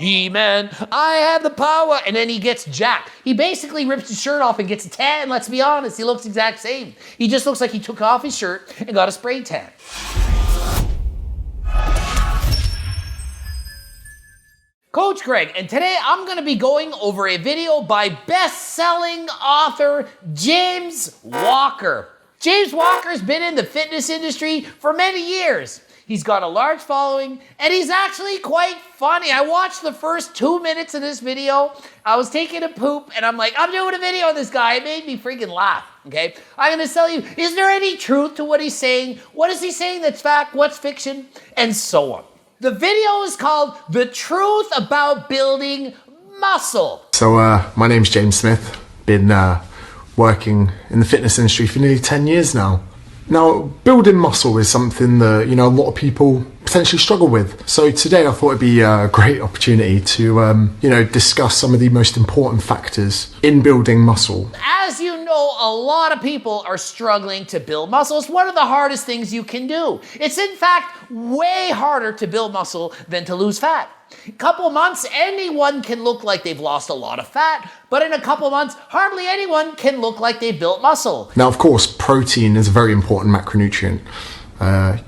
He-Man, I have the power. And then he gets jacked. He basically rips his shirt off and gets a tan. Let's be honest, he looks the exact same. He just looks like he took off his shirt and got a spray tan. Coach Greg, and today I'm going to be going over a video by best-selling author James Walker. James Walker's been in the fitness industry for many years. He's got a large following, and he's actually quite funny. I watched the first 2 minutes of this video. I was taking a poop, and I'm like, I'm doing a video on this guy. It made me freaking laugh, okay? I'm going to tell you, is there any truth to what he's saying? What is he saying that's fact? What's fiction? And so on. The video is called The Truth About Building Muscle. So my name's James Smith. Been working in the fitness industry for nearly 10 years now. Now, building muscle is something that, a lot of people potentially struggle with. So today I thought it'd be a great opportunity to, discuss some of the most important factors in building muscle. As you know, a lot of people are struggling to build muscle. It's one of the hardest things you can do. It's in fact way harder to build muscle than to lose fat. A couple months, anyone can look like they've lost a lot of fat, but in a couple months, hardly anyone can look like they've built muscle. Now, of course, protein is a very important macronutrient.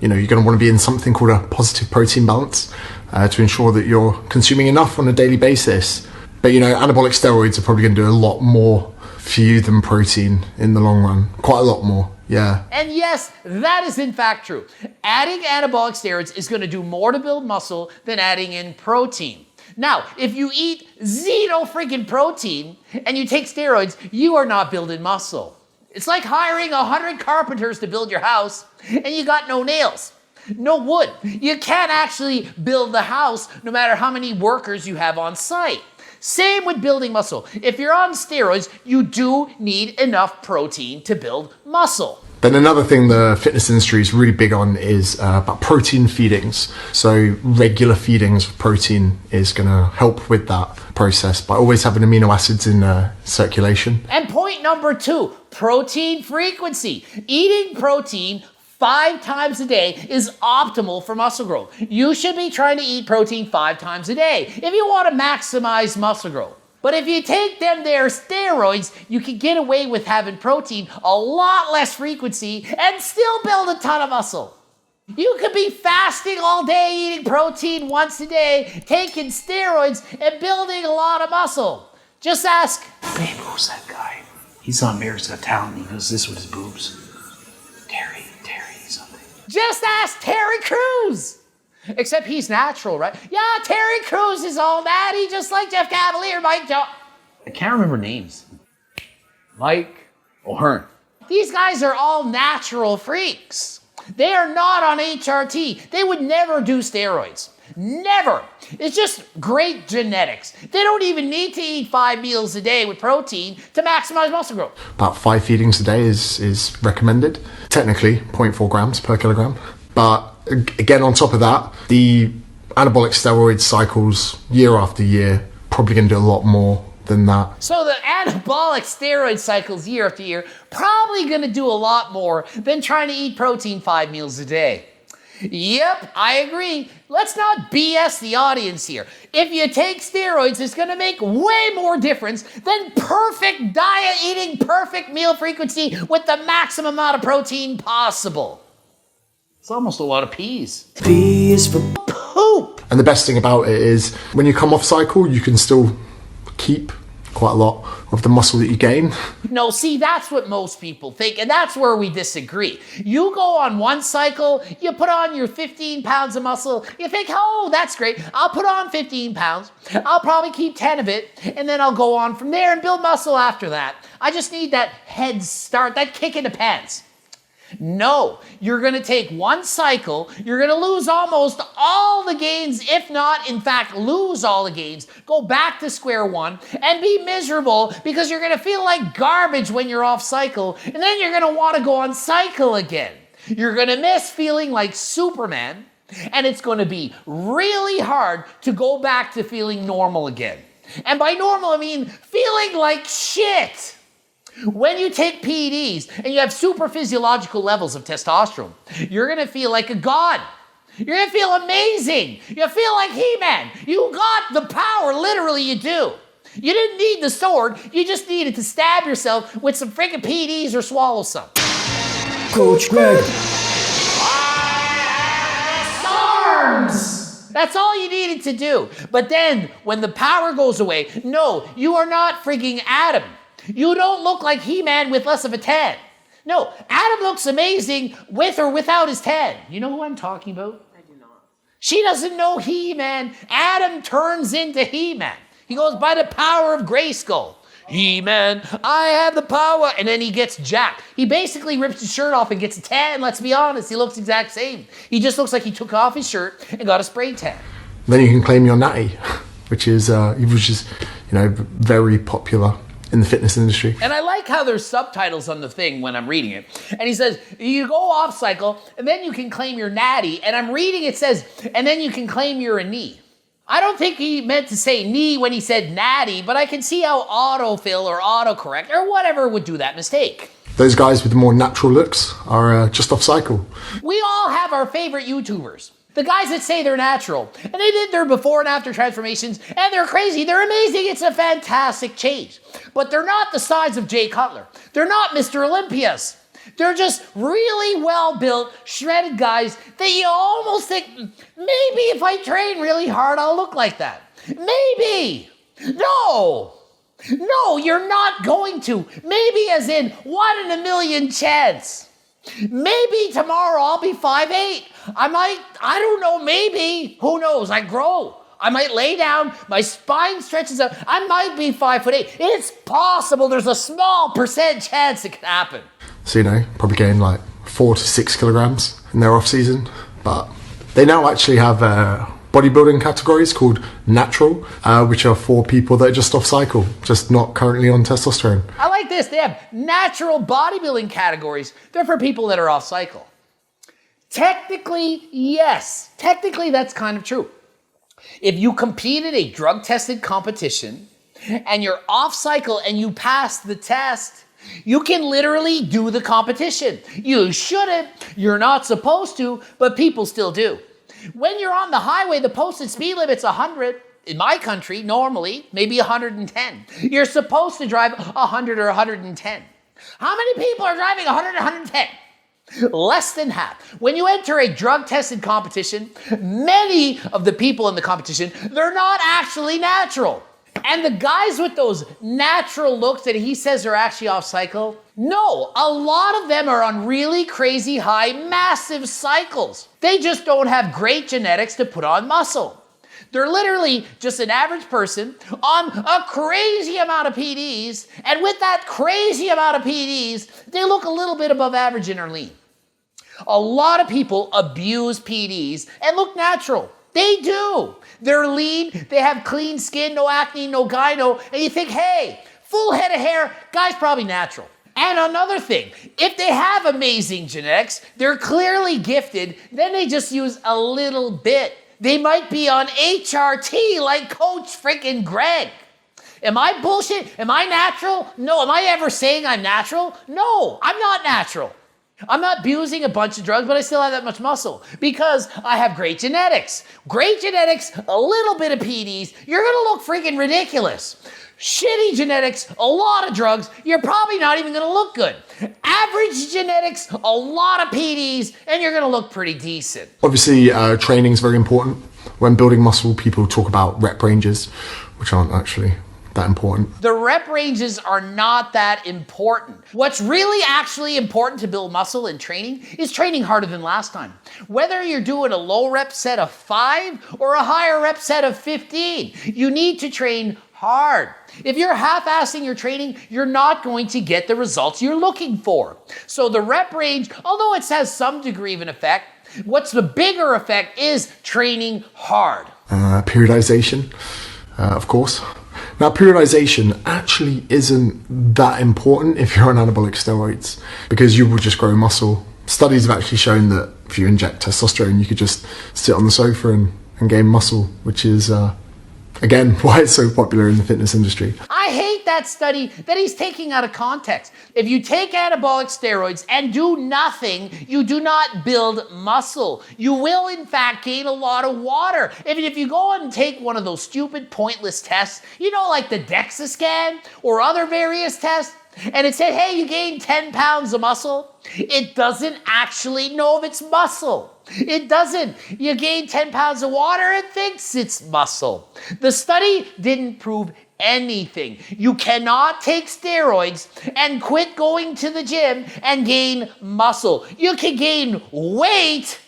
You're going to want to be in something called a positive protein balance to ensure that you're consuming enough on a daily basis. But, anabolic steroids are probably going to do a lot more for you than protein in the long run. Quite a lot more. Yeah. And yes, that is in fact true. Adding anabolic steroids is going to do more to build muscle than adding in protein. Now, if you eat zero freaking protein and you take steroids, you are not building muscle. It's like hiring 100 carpenters to build your house and you got no nails, no wood. You can't actually build the house no matter how many workers you have on site. Same with building muscle. If you're on steroids, you do need enough protein to build muscle. Then another thing the fitness industry is really big on is about protein feedings. So regular feedings of protein is going to help with that process by always having amino acids in circulation. And point number 2, protein frequency. Eating protein 5 times a day is optimal for muscle growth. You should be trying to eat protein 5 times a day if you want to maximize muscle growth. But if you take them their steroids, you can get away with having protein a lot less frequency and still build a ton of muscle. You could be fasting all day, eating protein once a day, taking steroids, and building a lot of muscle. Just ask, babe, who's that guy? He's on America's Got Talent. He does this with his boobs. Terry something. Just ask Terry Crews. Except he's natural, right? Yeah, Terry Crews is all natty, just like Jeff Cavalier, Mike Joe. I can't remember names. Mike O'Hearn. These guys are all natural freaks. They are not on HRT. They would never do steroids. Never. It's just great genetics. They don't even need to eat 5 meals a day with protein to maximize muscle growth. About 5 feedings a day is recommended. Technically, 0.4 grams per kilogram. But again, on top of that, the anabolic steroid cycles year after year, probably going to do a lot more than that. So the anabolic steroid cycles year after year, probably going to do a lot more than trying to eat protein 5 meals a day. Yep, I agree. Let's not BS the audience here. If you take steroids, it's going to make way more difference than perfect diet eating, perfect meal frequency with the maximum amount of protein possible. It's almost a lot of peas. Peas for poop. And the best thing about it is when you come off cycle, you can still keep quite a lot of the muscle that you gain. No, see, that's what most people think, and that's where we disagree. You go on one cycle, you put on your 15 pounds of muscle, you think, oh, that's great. I'll put on 15 pounds. I'll probably keep 10 of it, and then I'll go on from there and build muscle after that. I just need that head start, that kick in the pants. No, you're going to take one cycle, you're going to lose almost all the gains, if not, in fact, lose all the gains, go back to square one, and be miserable because you're going to feel like garbage when you're off cycle, and then you're going to want to go on cycle again. You're going to miss feeling like Superman, and it's going to be really hard to go back to feeling normal again. And by normal, I mean feeling like shit. When you take PEDs and you have super physiological levels of testosterone, you're going to feel like a god. You're going to feel amazing. You feel like He-Man. You got the power, literally you do. You didn't need the sword. You just needed to stab yourself with some freaking PDs or swallow some. Coach Greg. Arms! That's all you needed to do. But then, when the power goes away, no, you are not freaking Adam. You don't look like He-Man with less of a tan. No, Adam looks amazing with or without his tan. You know who I'm talking about? I do not. She doesn't know He-Man. Adam turns into He-Man. He goes by the power of Grayskull. He-Man, I have the power. And then he gets jacked. He basically rips his shirt off and gets a tan. Let's be honest, he looks the exact same. He just looks like he took off his shirt and got a spray tan. Then you can claim your natty, which is very popular in the fitness industry. And I like how there's subtitles on the thing when I'm reading it. And he says, you go off cycle, and then you can claim your natty. And I'm reading, it says, and then you can claim you're a knee. I don't think he meant to say knee when he said natty, but I can see how autofill or autocorrect or whatever would do that mistake. Those guys with the more natural looks are just off cycle. We all have our favorite YouTubers. The guys that say they're natural, and they did their before and after transformations, and they're crazy, they're amazing, it's a fantastic change. But they're not the size of Jay Cutler. They're not Mr. Olympias. They're just really well-built, shredded guys that you almost think, maybe if I train really hard, I'll look like that. Maybe. No, you're not going to. Maybe as in 1 in a million chance. Maybe tomorrow I'll be 5'8". I don't know, maybe. Who knows? I grow. I might lay down, my spine stretches out. I might be 5'8". It's possible. There's a small percent chance it can happen. So, probably gain like 4 to 6 kilograms in their off season. But they now actually have bodybuilding categories called natural, which are for people that are just off cycle, just not currently on testosterone. I like this. They have natural bodybuilding categories. They're for people that are off cycle. Technically, yes. Technically, that's kind of true. If you compete in a drug-tested competition and you're off cycle and you pass the test, you can literally do the competition. You shouldn't, you're not supposed to, but people still do. When you're on the highway, the posted speed limit's 100. In my country, normally, maybe 110. You're supposed to drive 100 or 110. How many people are driving 100 or 110? Less than half. When you enter a drug-tested competition, many of the people in the competition, they're not actually natural. And the guys with those natural looks that he says are actually off cycle, no, a lot of them are on really crazy high, massive cycles. They just don't have great genetics to put on muscle. They're literally just an average person on a crazy amount of PDs, and with that crazy amount of PDs, they look a little bit above average and are lean. A lot of people abuse PDs and look natural. They do. They're lean, they have clean skin, no acne, no gyno, and you think, hey, full head of hair, guy's probably natural. And another thing, if they have amazing genetics, they're clearly gifted, then they just use a little bit. They might be on HRT like Coach freaking Greg. Am I bullshit? Am I natural? No. Am I ever saying I'm natural? No, I'm not natural. I'm not abusing a bunch of drugs, but I still have that much muscle because I have great genetics. Great genetics, a little bit of PDs, you're gonna look freaking ridiculous. Shitty genetics, a lot of drugs, you're probably not even gonna look good. Average genetics, a lot of PDs, and you're gonna look pretty decent. Obviously, training is very important. When building muscle, people talk about rep ranges, which aren't actually that important. The rep ranges are not that important. What's really actually important to build muscle in training is training harder than last time. Whether you're doing a low rep set of 5 or a higher rep set of 15, you need to train hard. If you're half-assing your training, you're not going to get the results you're looking for. So the rep range, although it has some degree of an effect, what's the bigger effect is training hard. Periodization, of course. Now, periodization actually isn't that important if you're on anabolic steroids because you will just grow muscle. Studies have actually shown that if you inject testosterone, you could just sit on the sofa and gain muscle, which is, again, why it's so popular in the fitness industry. I hate that study that he's taking out of context. If you take anabolic steroids and do nothing, you do not build muscle. You will, in fact, gain a lot of water. If you go and take one of those stupid, pointless tests, like the DEXA scan or other various tests, and it said, hey, you gained 10 pounds of muscle, it doesn't actually know if it's muscle. It doesn't. You gain 10 pounds of water, it thinks it's muscle. The study didn't prove anything. You cannot take steroids and quit going to the gym and gain muscle. You can gain weight,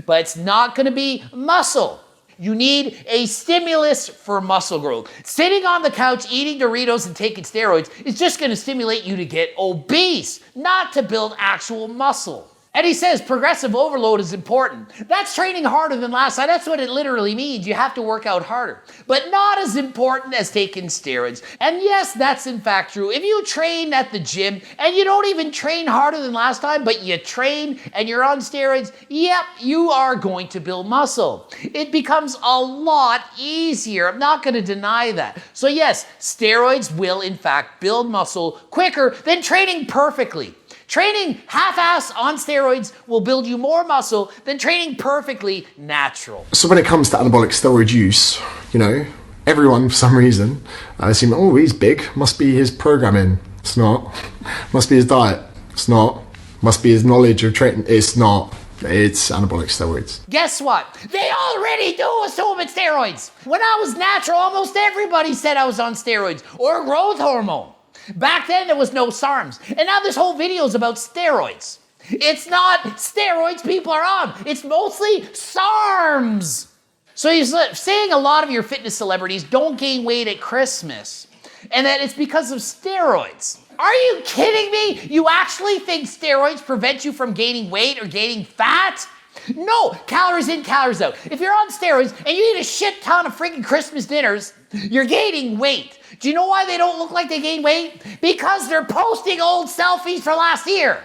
but it's not going to be muscle. You need a stimulus for muscle growth. Sitting on the couch eating Doritos and taking steroids is just going to stimulate you to get obese, not to build actual muscle. And he says progressive overload is important. That's training harder than last time. That's what it literally means. You have to work out harder, but not as important as taking steroids. And yes, that's in fact true. If you train at the gym and you don't even train harder than last time, but you train and you're on steroids, yep, you are going to build muscle. It becomes a lot easier. I'm not going to deny that. So yes, steroids will in fact build muscle quicker than training perfectly. Training half-ass on steroids will build you more muscle than training perfectly natural. So when it comes to anabolic steroid use, everyone for some reason assume, oh, he's big, must be his programming. It's not. Must be his diet. It's not. Must be his knowledge of training. It's not. It's anabolic steroids. Guess what? They already do assume it's steroids. When I was natural, almost everybody said I was on steroids or growth hormone. Back then, there was no SARMs. And now this whole video is about steroids. It's not steroids people are on. It's mostly SARMs. So he's saying a lot of your fitness celebrities don't gain weight at Christmas. And that it's because of steroids. Are you kidding me? You actually think steroids prevent you from gaining weight or gaining fat? No, calories in, calories out. If you're on steroids and you eat a shit ton of freaking Christmas dinners, you're gaining weight. Do you know why they don't look like they gain weight? Because they're posting old selfies for last year.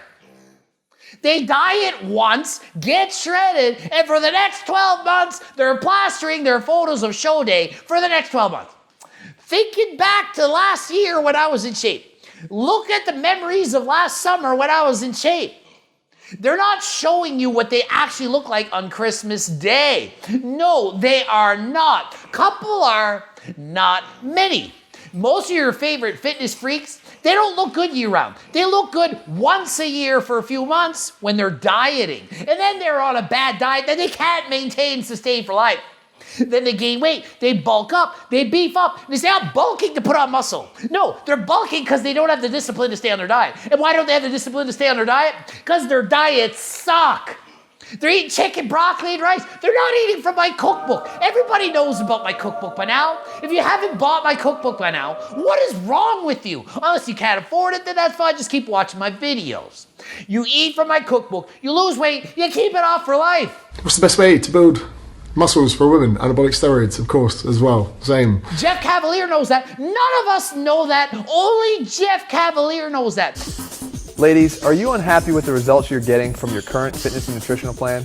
They diet once, get shredded, and for the next 12 months, they're plastering their photos of show day for the next 12 months. Thinking back to last year when I was in shape, look at the memories of last summer when I was in shape. They're not showing you what they actually look like on Christmas Day. No, they are not. Couple are, not many. Most of your favorite fitness freaks, they don't look good year-round. They look good once a year for a few months when they're dieting. And then they're on a bad diet that they can't maintain and sustain for life. Then they gain weight, they bulk up, they beef up, and they say, I'm bulking to put on muscle. No, they're bulking because they don't have the discipline to stay on their diet. And why don't they have the discipline to stay on their diet? Because their diets suck. They're eating chicken, broccoli, and rice. They're not eating from my cookbook. Everybody knows about my cookbook by now. If you haven't bought my cookbook by now, what is wrong with you? Unless you can't afford it, then that's fine. Just keep watching my videos. You eat from my cookbook, you lose weight, you keep it off for life. What's the best way to build muscles for women? Anabolic steroids, of course, as well. Same. Jeff Cavalier knows that. None of us know that. Only Jeff Cavalier knows that. Ladies, are you unhappy with the results you're getting from your current fitness and nutritional plan?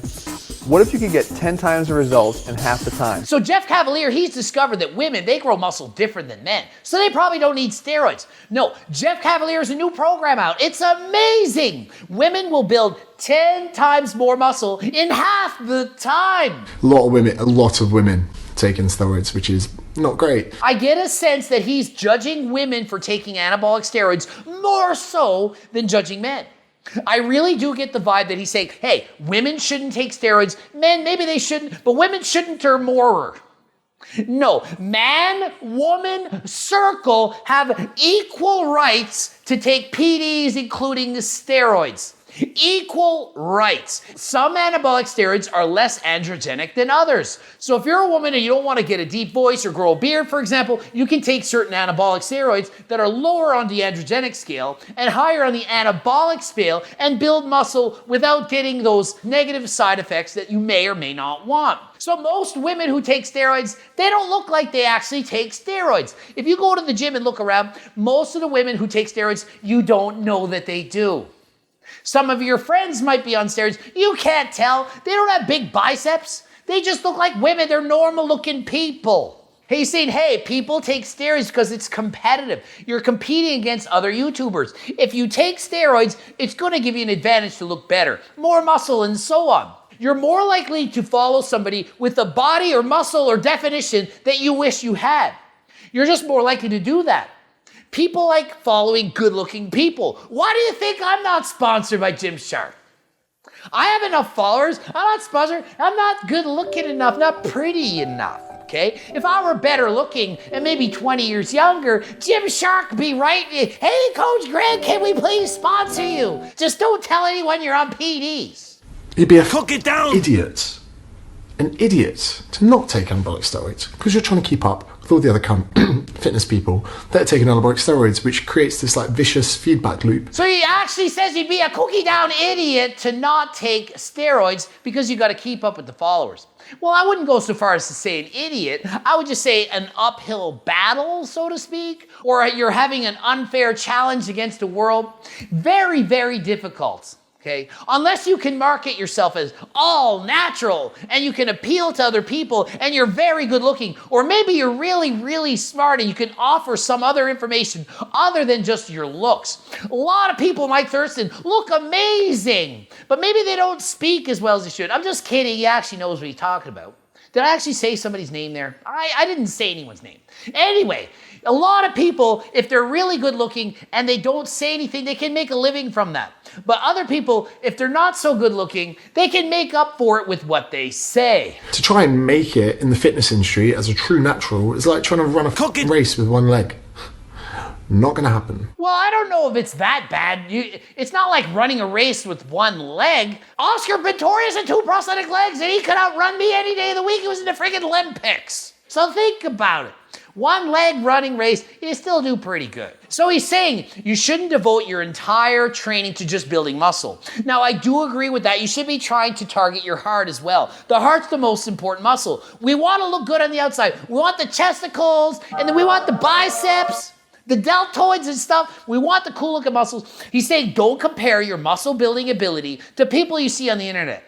What if you could get 10 times the results in half the time? So Jeff Cavalier, he's discovered that women, they grow muscle different than men. So they probably don't need steroids. No, Jeff Cavalier has a new program out. It's amazing. Women will build 10 times more muscle in half the time. A lot of women taking steroids, which is not great. I get a sense that he's judging women for taking anabolic steroids more so than judging men. I really do get the vibe that he's saying, hey, women shouldn't take steroids. Men, maybe they shouldn't, but women shouldn't or more. No, man, woman, circle have equal rights to take PDs, including the steroids. Equal rights. Some anabolic steroids are less androgenic than others. So if you're a woman and you don't want to get a deep voice or grow a beard, for example, you can take certain anabolic steroids that are lower on the androgenic scale and higher on the anabolic scale and build muscle without getting those negative side effects that you may or may not want. So most women who take steroids, they don't look like they actually take steroids. If you go to the gym and look around, most of the women who take steroids, you don't know that they do. Some of your friends might be on steroids. You can't tell. They don't have big biceps. They just look like women. They're normal looking people. He's saying, hey, people take steroids because it's competitive. You're competing against other YouTubers. If you take steroids, it's going to give you an advantage to look better, more muscle, and so on. You're more likely to follow somebody with a body or muscle or definition that you wish you had. You're just more likely to do that. People like following good-looking people. Why do you think I'm not sponsored by Gymshark? I have enough followers. I'm not sponsored. I'm not good-looking enough, not pretty enough. Okay? If I were better looking and maybe 20 years younger, Gymshark would be right. Hey, Coach Greg, can we please sponsor you? Just don't tell anyone you're on PDs. You'd be an idiot to not take anabolic steroids because you're trying to keep up with all the other fitness people that are taking anabolic steroids, which creates this like vicious feedback loop. So he actually says you'd be a cookie down idiot to not take steroids because you got to keep up with the followers. Well, I wouldn't go so far as to say an idiot. I would just say an uphill battle, so to speak, or you're having an unfair challenge against the world. Very, very difficult. Okay? Unless you can market yourself as all natural and you can appeal to other people and you're very good looking, or maybe you're really, really smart and you can offer some other information other than just your looks. A lot of people, Mike Thurston, look amazing, but maybe they don't speak as well as they should. I'm just kidding. He actually knows what he's talking about. Did I actually say somebody's name there? I didn't say anyone's name. Anyway, a lot of people, if they're really good looking and they don't say anything, they can make a living from that. But other people, if they're not so good looking, they can make up for it with what they say. To try and make it in the fitness industry as a true natural is like trying to run a race with one leg. Not gonna happen. Well, I don't know if it's that bad. It's not like running a race with one leg. Oscar Pistorius had 2 prosthetic legs and he could outrun me any day of the week. He was in the friggin' Olympics. So think about it. One leg running race, you still do pretty good. So he's saying you shouldn't devote your entire training to just building muscle. Now, I do agree with that. You should be trying to target your heart as well. The heart's the most important muscle. We want to look good on the outside. We want the chesticles, and then we want the biceps, the deltoids and stuff. We want the cool looking muscles. He's saying don't compare your muscle building ability to people you see on the internet.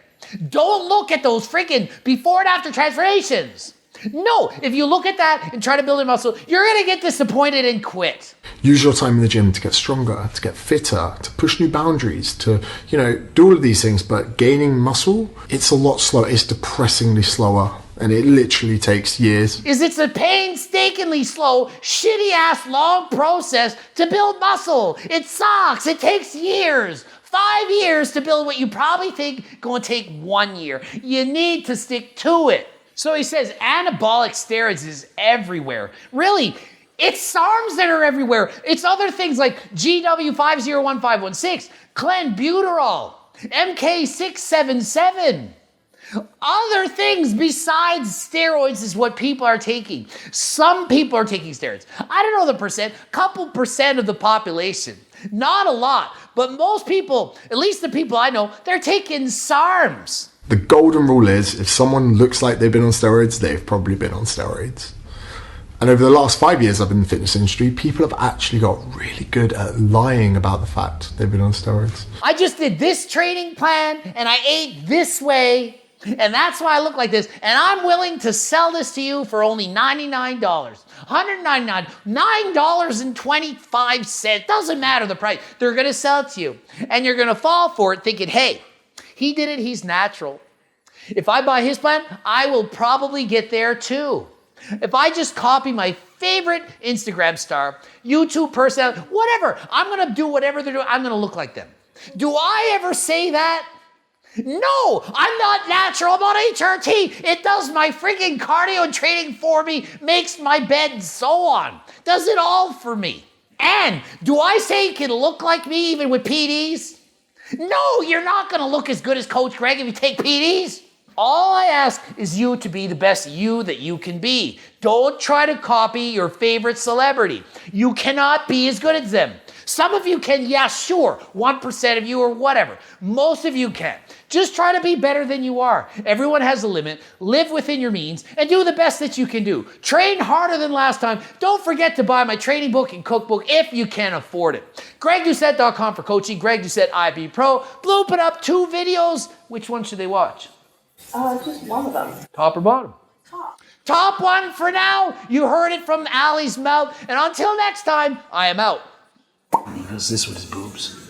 Don't look at those freaking before and after transformations. No, if you look at that and try to build a muscle, you're going to get disappointed and quit. Use your time in the gym to get stronger, to get fitter, to push new boundaries, to, do all of these things. But gaining muscle, it's a lot slower. It's depressingly slower. And it literally takes years. It's a painstakingly slow, shitty-ass long process to build muscle. It sucks. It takes years. 5 years to build what you probably think going to take 1 year. You need to stick to it. So he says anabolic steroids is everywhere. Really, it's SARMs that are everywhere. It's other things like GW501516, clenbuterol, MK677. Other things besides steroids is what people are taking. Some people are taking steroids. I don't know the percent, couple percent of the population. Not a lot, but most people, at least the people I know, they're taking SARMs. The golden rule is if someone looks like they've been on steroids, they've probably been on steroids. And over the last 5 years I've been in the fitness industry, people have actually got really good at lying about the fact they've been on steroids. I just did this training plan and I ate this way and that's why I look like this. And I'm willing to sell this to you for only $99. $199, $9.25. Doesn't matter the price. They're going to sell it to you. And you're going to fall for it thinking, hey, he did it, he's natural. If I buy his plan, I will probably get there too. If I just copy my favorite Instagram star, YouTube person, whatever, I'm going to do whatever they're doing, I'm going to look like them. Do I ever say that? No, I'm not natural. I'm on HRT. It does my freaking cardio and training for me, makes my bed and so on. Does it all for me. And do I say you can look like me even with PDs? No, you're not going to look as good as Coach Greg if you take PDs. All I ask is you to be the best you that you can be. Don't try to copy your favorite celebrity. You cannot be as good as them. Some of you can, yeah, sure, 1% of you or whatever. Most of you can. Just try to be better than you are. Everyone has a limit. Live within your means and do the best that you can do. Train harder than last time. Don't forget to buy my training book and cookbook if you can afford it. GregDoucette.com for coaching. Greg Doucette IB Pro. Bloop it up 2 videos. Which one should they watch? Just one of them. Top or bottom? Top. Top one for now. You heard it from Allie's mouth. And until next time, I am out. He goes this with his boobs.